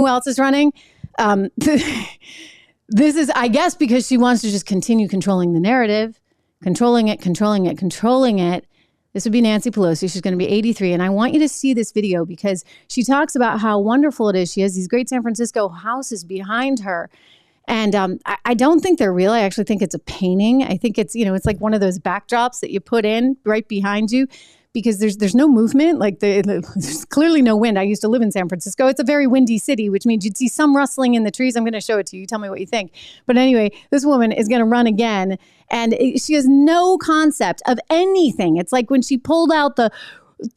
Who else is running? This is, I guess, because she wants to just continue controlling the narrative, controlling it. This would be Nancy Pelosi. She's going to be 83. And I want you to see this video because she talks about how wonderful it is. She has these great San Francisco houses behind her. And I don't think they're real. I actually think it's a painting. I think it's, it's like one of those backdrops that you put in right behind you because there's no movement. Like there's clearly no wind. I used to live in San Francisco. It's a very windy city, which means you'd see some rustling in the trees. I'm going to show it to you. Tell me what you think. But anyway, this woman is going to run again. And she has no concept of anything. It's like when she pulled out the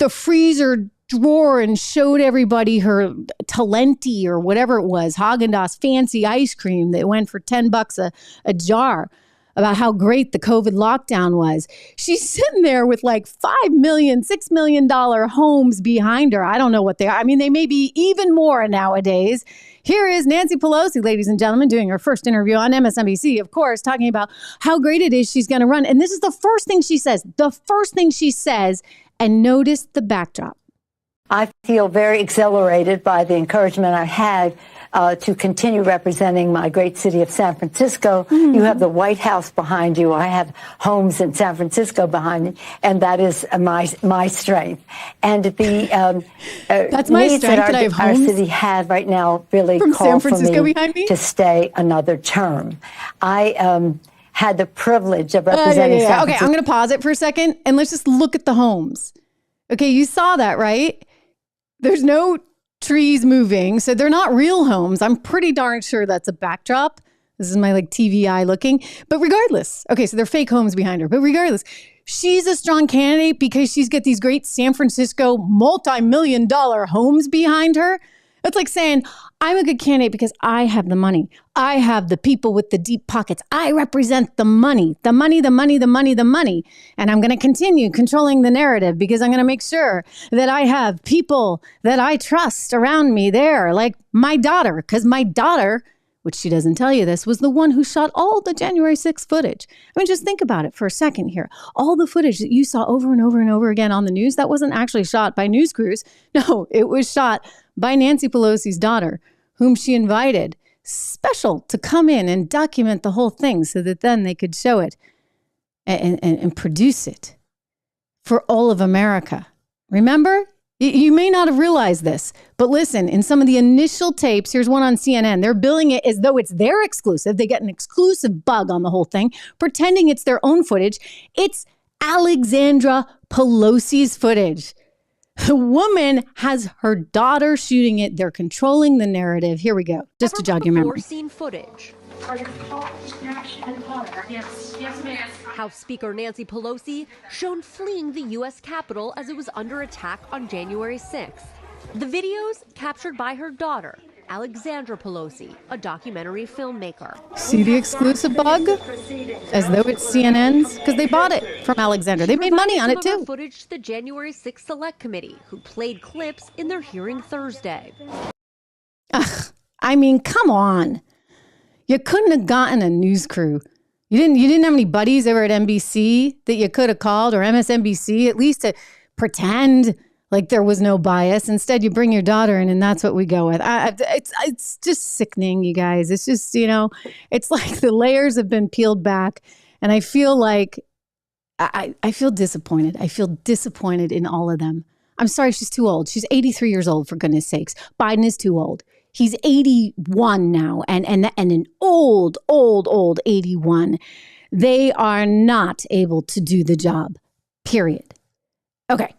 freezer drawer and showed everybody her Talenti or whatever it was, Haagen-Dazs fancy ice cream that went for $10 a jar, about how great the COVID lockdown was. She's sitting there with like $5 million, $6 million homes behind her. I don't know what they are. I mean, they may be even more nowadays. Here is Nancy Pelosi, ladies and gentlemen, doing her first interview on MSNBC, of course, talking about how great it is she's going to run. And this is the first thing she says. And notice the backdrop. I feel very exhilarated by the encouragement I had to continue representing my great city of San Francisco. Mm-hmm. You have the White House behind you. I have homes in San Francisco behind me, and that is my strength. And the that's my needs strength, that our city has right now really call for me to stay another term. I had the privilege of representing San Francisco. Okay, I'm going to pause it for a second, and let's just look at the homes. Okay, you saw that, right? There's no trees moving, so they're not real homes. I'm pretty darn sure that's a backdrop. This is my TV eye looking. But regardless, okay, so they're fake homes behind her. But regardless, she's a strong candidate because she's got these great San Francisco multi-million-dollar homes behind her. It's like saying, I'm a good candidate because I have the money. I have the people with the deep pockets. I represent the money. And I'm going to continue controlling the narrative because I'm going to make sure that I have people that I trust around me there, like my daughter, because my daughter, which she doesn't tell you this, was the one who shot all the January 6th footage. I mean, just think about it for a second here. All the footage that you saw over and over and over again on the news, that wasn't actually shot by news crews. No, it was shot by Nancy Pelosi's daughter, whom she invited special to come in and document the whole thing so that then they could show it and produce it for all of America. Remember? You may not have realized this, but listen, in some of the initial tapes, here's one on CNN. They're billing it as though it's their exclusive. They get an exclusive bug on the whole thing, pretending it's their own footage. It's Alexandra Pelosi's footage. The woman has her daughter shooting it. They're controlling the narrative. Here we go. Just to jog your memory. Seen footage. House Speaker Nancy Pelosi shown fleeing the U.S. Capitol as it was under attack on January 6th. The videos captured by her daughter, Alexandra Pelosi, a documentary filmmaker. See the exclusive bug? As though it's CNN's? Because they bought it from Alexandra. They made money on it too. Footage to the January 6th Select Committee, who played clips in their hearing Thursday. Ugh, I mean, come on. You couldn't have gotten a news crew. You didn't have any buddies over at NBC that you could have called, or MSNBC, at least to pretend like there was no bias. Instead, you bring your daughter in, and that's what we go with. It's just sickening, you guys. It's just, it's like the layers have been peeled back, and I feel like I feel disappointed. I feel disappointed in all of them. I'm sorry, she's too old. She's 83 years old, for goodness sakes. Biden is too old. He's 81 now, and an old 81. They are not able to do the job, period. Okay.